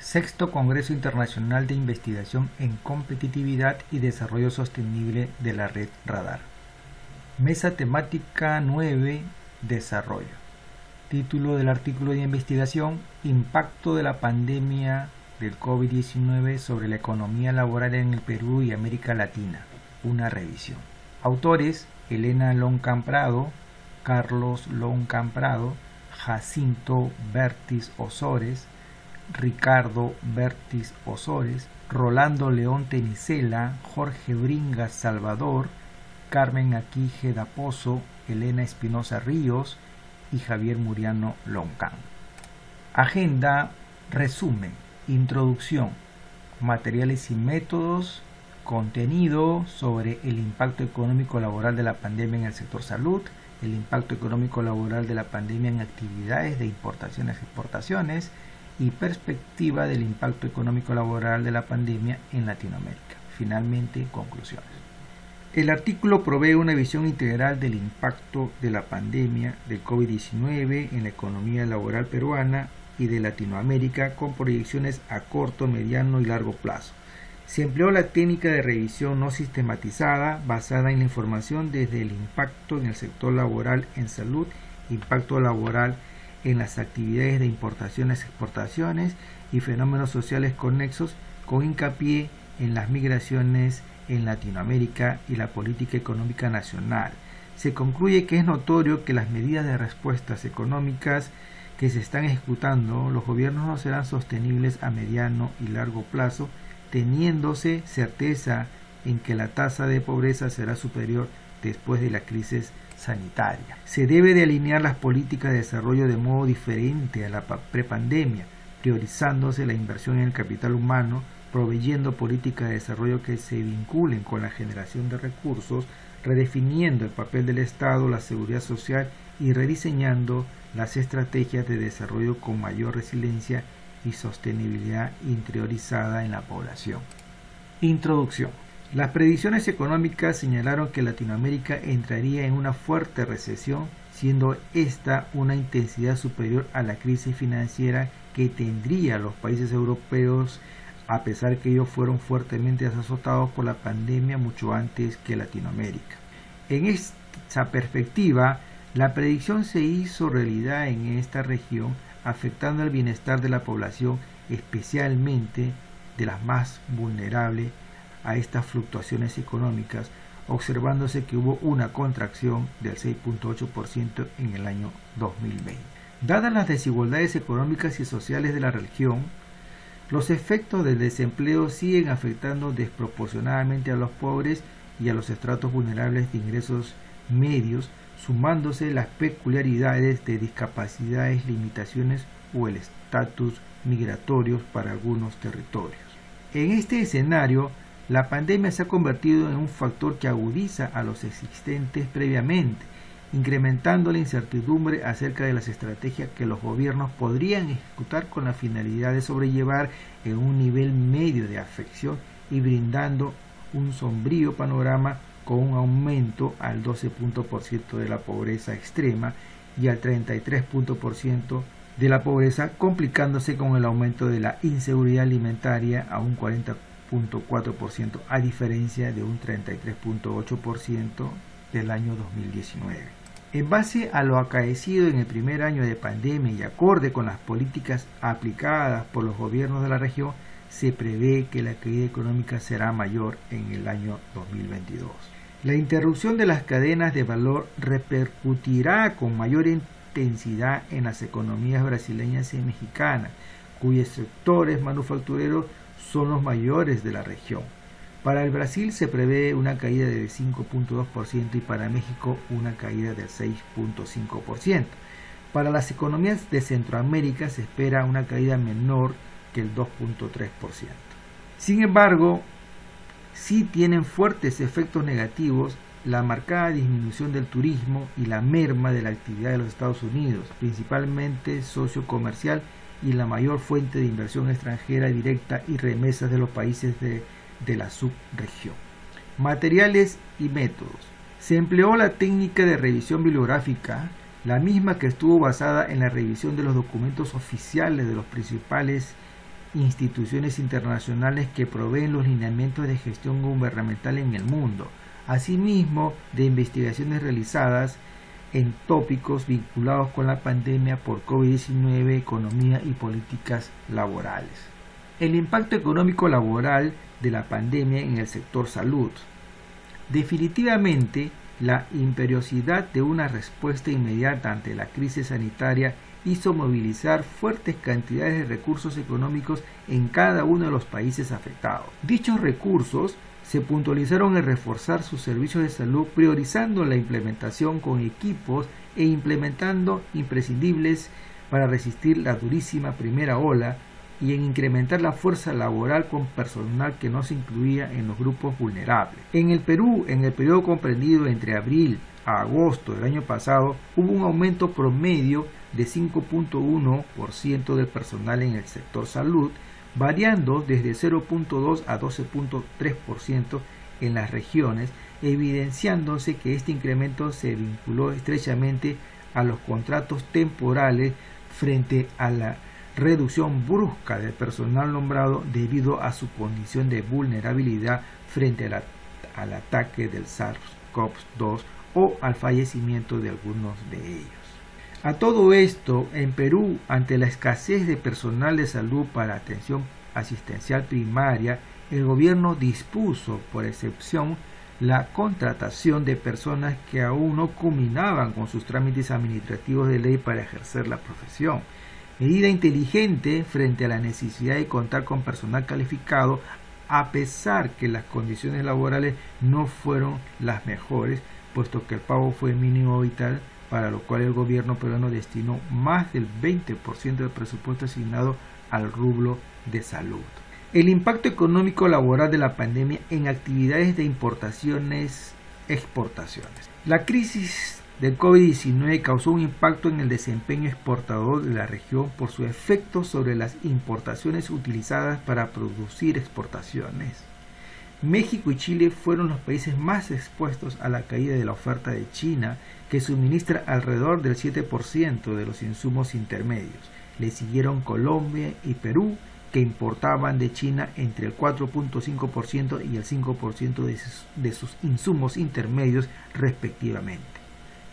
Sexto Congreso Internacional de Investigación en Competitividad y Desarrollo Sostenible de la Red Radar. Mesa temática 9. Desarrollo. Título del artículo de investigación: Impacto de la pandemia del COVID-19 sobre la economía laboral en el Perú y América Latina. Una revisión. Autores: Elena Loncamprado, Carlos Loncamprado, Jacinto Bertis Osores, Ricardo Bertis Osores, Rolando León Tenicela, Jorge Bringas Salvador, Carmen Aquije da Pozo, Elena Espinosa Ríos y Javier Muriano Loncán. Agenda: resumen, introducción, materiales y métodos, contenido sobre el impacto económico laboral de la pandemia en el sector salud, el impacto económico laboral de la pandemia en actividades de importaciones y exportaciones, y perspectiva del impacto económico laboral de la pandemia en Latinoamérica. Finalmente, conclusiones. El artículo provee una visión integral del impacto de la pandemia del COVID-19 en la economía laboral peruana y de Latinoamérica, con proyecciones a corto, mediano y largo plazo. Se empleó la técnica de revisión no sistematizada, basada en la información desde el impacto en el sector laboral en salud, impacto laboral en las actividades de importaciones, exportaciones y fenómenos sociales conexos, con hincapié en las migraciones en Latinoamérica y la política económica nacional. Se concluye que es notorio que las medidas de respuestas económicas que se están ejecutando, los gobiernos no serán sostenibles a mediano y largo plazo, teniéndose certeza en que la tasa de pobreza será superior después de la crisis sanitaria. Se debe de alinear las políticas de desarrollo de modo diferente a la prepandemia, priorizándose la inversión en el capital humano, proveyendo políticas de desarrollo que se vinculen con la generación de recursos, redefiniendo el papel del Estado, la seguridad social y rediseñando las estrategias de desarrollo con mayor resiliencia y sostenibilidad interiorizada en la población. Introducción. Las predicciones económicas señalaron que Latinoamérica entraría en una fuerte recesión, siendo esta una intensidad superior a la crisis financiera que tendría los países europeos, a pesar que ellos fueron fuertemente azotados por la pandemia mucho antes que Latinoamérica. En esa perspectiva, la predicción se hizo realidad en esta región, afectando el bienestar de la población, especialmente de las más vulnerables a estas fluctuaciones económicas, observándose que hubo una contracción del 6.8% en el año 2020. Dadas las desigualdades económicas y sociales de la región, los efectos del desempleo siguen afectando desproporcionadamente a los pobres y a los estratos vulnerables de ingresos medios, sumándose las peculiaridades de discapacidades, limitaciones o el estatus migratorios para algunos territorios. En este escenario, la pandemia se ha convertido en un factor que agudiza a los existentes previamente, incrementando la incertidumbre acerca de las estrategias que los gobiernos podrían ejecutar con la finalidad de sobrellevar en un nivel medio de afección y brindando un sombrío panorama con un aumento al 12% de la pobreza extrema y al 33% de la pobreza, complicándose con el aumento de la inseguridad alimentaria a un 40.4%, a diferencia de un 33.8% del año 2019. En base a lo acaecido en el primer año de pandemia y acorde con las políticas aplicadas por los gobiernos de la región, se prevé que la caída económica será mayor en el año 2022. La interrupción de las cadenas de valor repercutirá con mayor intensidad en las economías brasileñas y mexicanas, cuyos sectores manufactureros son los mayores de la región. Para el Brasil se prevé una caída del 5.2% y para México una caída del 6.5%. Para las economías de Centroamérica se espera una caída menor que el 2.3%. Sin embargo, sí tienen fuertes efectos negativos la marcada disminución del turismo y la merma de la actividad de los Estados Unidos, principalmente sociocomercial, y la mayor fuente de inversión extranjera directa y remesas de los países de la subregión. Materiales y métodos. Se empleó la técnica de revisión bibliográfica, la misma que estuvo basada en la revisión de los documentos oficiales de los principales instituciones internacionales que proveen los lineamientos de gestión gubernamental en el mundo, asimismo de investigaciones realizadas en tópicos vinculados con la pandemia por COVID-19, economía y políticas laborales. El impacto económico laboral de la pandemia en el sector salud. Definitivamente, la imperiosidad de una respuesta inmediata ante la crisis sanitaria hizo movilizar fuertes cantidades de recursos económicos en cada uno de los países afectados. Dichos recursos se puntualizaron en reforzar sus servicios de salud, priorizando la implementación con equipos e implementando imprescindibles para resistir la durísima primera ola, y en incrementar la fuerza laboral con personal que no se incluía en los grupos vulnerables. En el Perú, en el periodo comprendido entre abril a agosto del año pasado, hubo un aumento promedio de 5.1% del personal en el sector salud, variando desde 0.2 a 12.3% en las regiones, evidenciándose que este incremento se vinculó estrechamente a los contratos temporales frente a la reducción brusca del personal nombrado debido a su condición de vulnerabilidad frente al ataque del SARS-CoV-2 o al fallecimiento de algunos de ellos. A todo esto, en Perú, ante la escasez de personal de salud para atención asistencial primaria, el gobierno dispuso, por excepción, la contratación de personas que aún no culminaban con sus trámites administrativos de ley para ejercer la profesión. Medida inteligente frente a la necesidad de contar con personal calificado, a pesar que las condiciones laborales no fueron las mejores, puesto que el pago fue mínimo vital, para lo cual el gobierno peruano destinó más del 20% del presupuesto asignado al rubro de salud. El impacto económico laboral de la pandemia en actividades de importaciones-exportaciones. La crisis del COVID-19 causó un impacto en el desempeño exportador de la región por su efecto sobre las importaciones utilizadas para producir exportaciones. México y Chile fueron los países más expuestos a la caída de la oferta de China, que suministra alrededor del 7% de los insumos intermedios. Le siguieron Colombia y Perú, que importaban de China entre el 4.5% y el 5% de sus insumos intermedios respectivamente.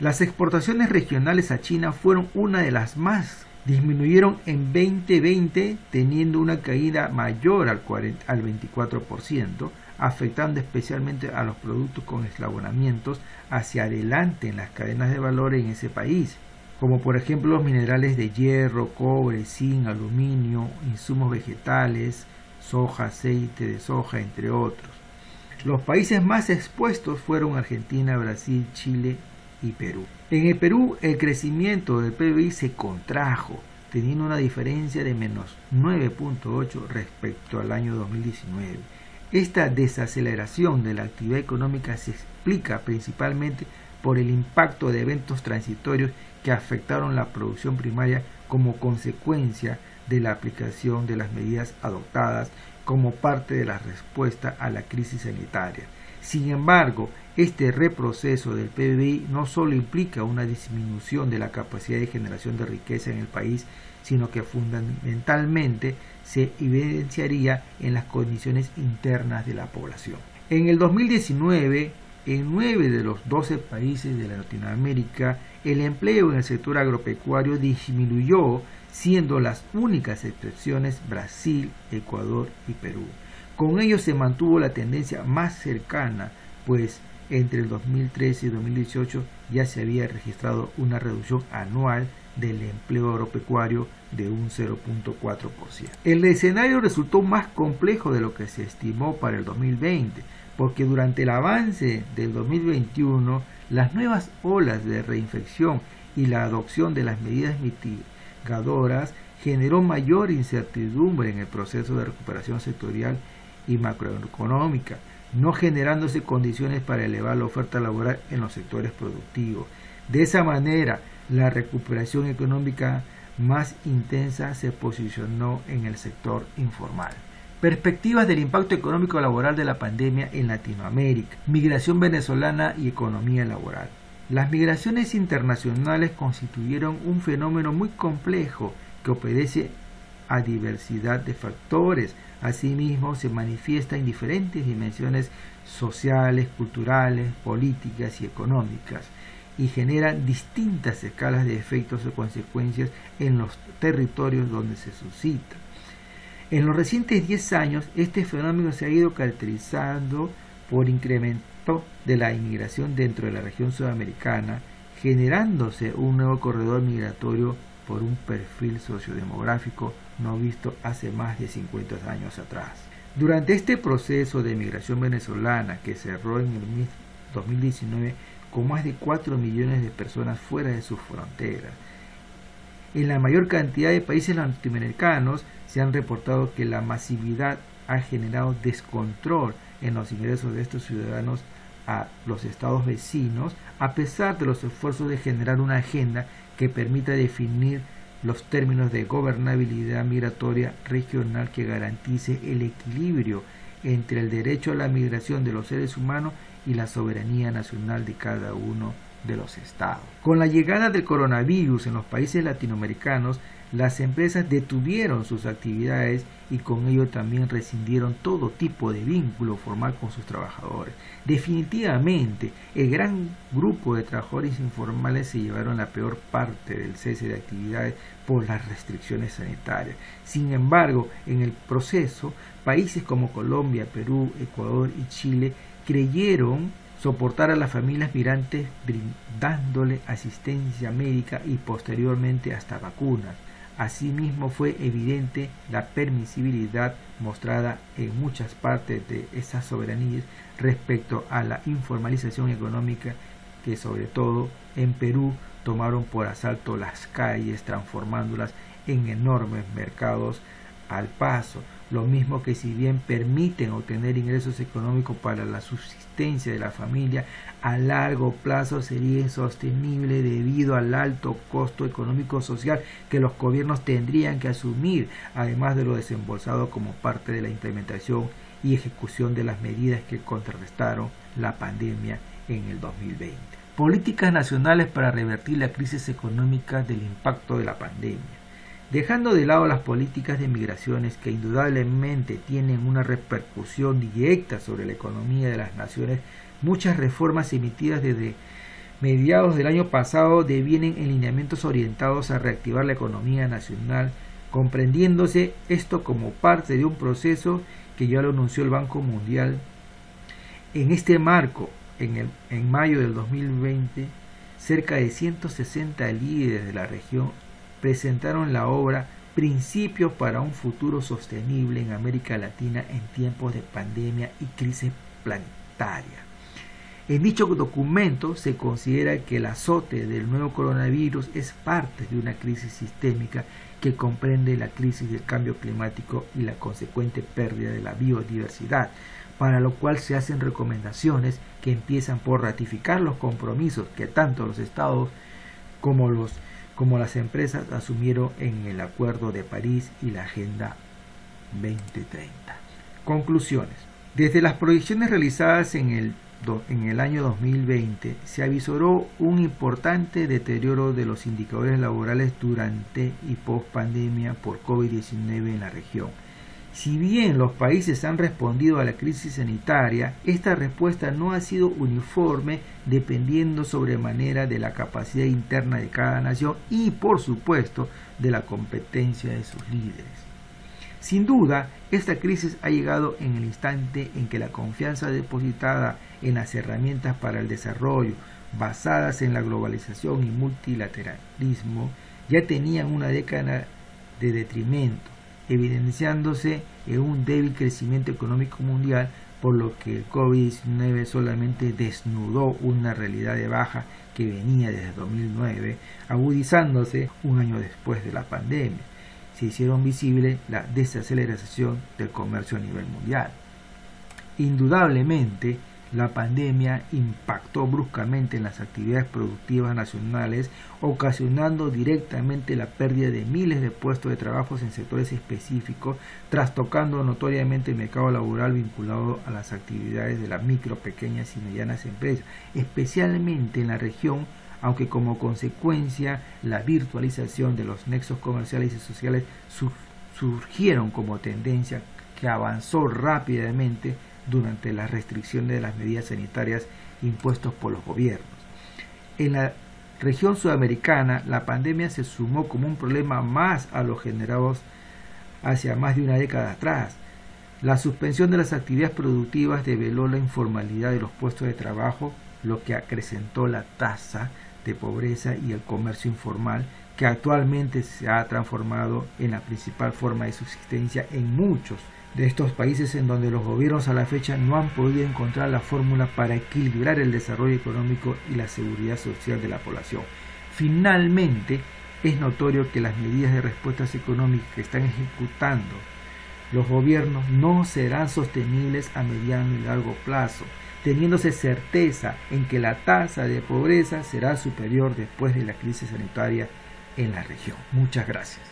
Las exportaciones regionales a China fueron una de las más. Disminuyeron en 2020, teniendo una caída mayor al 24%, afectando especialmente a los productos con eslabonamientos hacia adelante en las cadenas de valor en ese país, como por ejemplo los minerales de hierro, cobre, zinc, aluminio, insumos vegetales, soja, aceite de soja, entre otros. Los países más expuestos fueron Argentina, Brasil, Chile y Perú. En el Perú, el crecimiento del PBI se contrajo, teniendo una diferencia de menos 9.8 respecto al año 2019. Esta desaceleración de la actividad económica se explica principalmente por el impacto de eventos transitorios que afectaron la producción primaria como consecuencia de la aplicación de las medidas adoptadas como parte de la respuesta a la crisis sanitaria. Sin embargo, este reproceso del PBI no solo implica una disminución de la capacidad de generación de riqueza en el país, sino que fundamentalmente se evidenciaría en las condiciones internas de la población. En el 2019, en 9 de los 12 países de Latinoamérica, el empleo en el sector agropecuario disminuyó, siendo las únicas excepciones Brasil, Ecuador y Perú. Con ello se mantuvo la tendencia más cercana, pues entre el 2013 y 2018 ya se había registrado una reducción anual del empleo agropecuario de un 0.4%. El escenario resultó más complejo de lo que se estimó para el 2020, porque durante el avance del 2021, las nuevas olas de reinfección y la adopción de las medidas mitigadoras generó mayor incertidumbre en el proceso de recuperación sectorial y macroeconómica, no generándose condiciones para elevar la oferta laboral en los sectores productivos. De esa manera, la recuperación económica más intensa se posicionó en el sector informal. Perspectivas del impacto económico laboral de la pandemia en Latinoamérica, migración venezolana y economía laboral. Las migraciones internacionales constituyeron un fenómeno muy complejo que obedece a diversidad de factores. Asimismo, se manifiesta en diferentes dimensiones sociales, culturales, políticas y económicas, y genera distintas escalas de efectos o consecuencias en los territorios donde se suscita. En los recientes 10 años, este fenómeno se ha ido caracterizando por incremento de la inmigración dentro de la región sudamericana, generándose un nuevo corredor migratorio por un perfil sociodemográfico no visto hace más de 50 años atrás. Durante este proceso de migración venezolana, que cerró en el 2019 con más de 4 millones de personas fuera de sus fronteras, en la mayor cantidad de países latinoamericanos se han reportado que la masividad ha generado descontrol en los ingresos de estos ciudadanos a los estados vecinos, a pesar de los esfuerzos de generar una agenda que permita definir los términos de gobernabilidad migratoria regional que garantice el equilibrio entre el derecho a la migración de los seres humanos y la soberanía nacional de cada uno de los estados. Con la llegada del coronavirus en los países latinoamericanos, las empresas detuvieron sus actividades y con ello también rescindieron todo tipo de vínculo formal con sus trabajadores. Definitivamente, el gran grupo de trabajadores informales se llevaron la peor parte del cese de actividades por las restricciones sanitarias. Sin embargo, en el proceso, países como Colombia, Perú, Ecuador y Chile creyeron soportar a las familias migrantes brindándole asistencia médica y posteriormente hasta vacunas. Asimismo, fue evidente la permisibilidad mostrada en muchas partes de esas soberanías respecto a la informalización económica que, sobre todo en Perú, tomaron por asalto las calles, transformándolas en enormes mercados al paso. Lo mismo que, si bien permiten obtener ingresos económicos para la subsistencia de la familia, a largo plazo sería insostenible debido al alto costo económico social que los gobiernos tendrían que asumir, además de lo desembolsado como parte de la implementación y ejecución de las medidas que contrarrestaron la pandemia en el 2020. Políticas nacionales para revertir la crisis económica del impacto de la pandemia. Dejando de lado las políticas de migraciones que indudablemente tienen una repercusión directa sobre la economía de las naciones, muchas reformas emitidas desde mediados del año pasado devienen en lineamientos orientados a reactivar la economía nacional, comprendiéndose esto como parte de un proceso que ya lo anunció el Banco Mundial. En este marco, en mayo del 2020, cerca de 160 líderes de la región presentaron la obra Principios para un futuro sostenible en América Latina en tiempos de pandemia y crisis planetaria. En dicho documento se considera que el azote del nuevo coronavirus es parte de una crisis sistémica que comprende la crisis del cambio climático y la consecuente pérdida de la biodiversidad, para lo cual se hacen recomendaciones que empiezan por ratificar los compromisos que tanto los estados como las empresas asumieron en el Acuerdo de París y la Agenda 2030. Conclusiones. Desde las proyecciones realizadas en el año 2020 se avisoró un importante deterioro de los indicadores laborales durante y post pandemia por COVID-19 en la región. Si bien los países han respondido a la crisis sanitaria, esta respuesta no ha sido uniforme dependiendo sobremanera de la capacidad interna de cada nación y, por supuesto, de la competencia de sus líderes. Sin duda, esta crisis ha llegado en el instante en que la confianza depositada en las herramientas para el desarrollo, basadas en la globalización y multilateralismo, ya tenían una década de detrimento, evidenciándose en un débil crecimiento económico mundial, por lo que el COVID-19 solamente desnudó una realidad de baja que venía desde 2009, agudizándose un año después de la pandemia. Se hicieron visible la desaceleración del comercio a nivel mundial. Indudablemente, la pandemia impactó bruscamente en las actividades productivas nacionales, ocasionando directamente la pérdida de miles de puestos de trabajo en sectores específicos, trastocando notoriamente el mercado laboral vinculado a las actividades de las micro, pequeñas y medianas empresas, especialmente en la región, aunque como consecuencia la virtualización de los nexos comerciales y sociales surgieron como tendencia que avanzó rápidamente durante las restricciones de las medidas sanitarias impuestas por los gobiernos. En la región sudamericana, la pandemia se sumó como un problema más a los generados hacia más de una década atrás. La suspensión de las actividades productivas develó la informalidad de los puestos de trabajo, lo que acrecentó la tasa de pobreza y el comercio informal, que actualmente se ha transformado en la principal forma de subsistencia en muchos de estos países, en donde los gobiernos a la fecha no han podido encontrar la fórmula para equilibrar el desarrollo económico y la seguridad social de la población. Finalmente, es notorio que las medidas de respuestas económicas que están ejecutando los gobiernos no serán sostenibles a mediano y largo plazo, teniéndose certeza en que la tasa de pobreza será superior después de la crisis sanitaria en la región. Muchas gracias.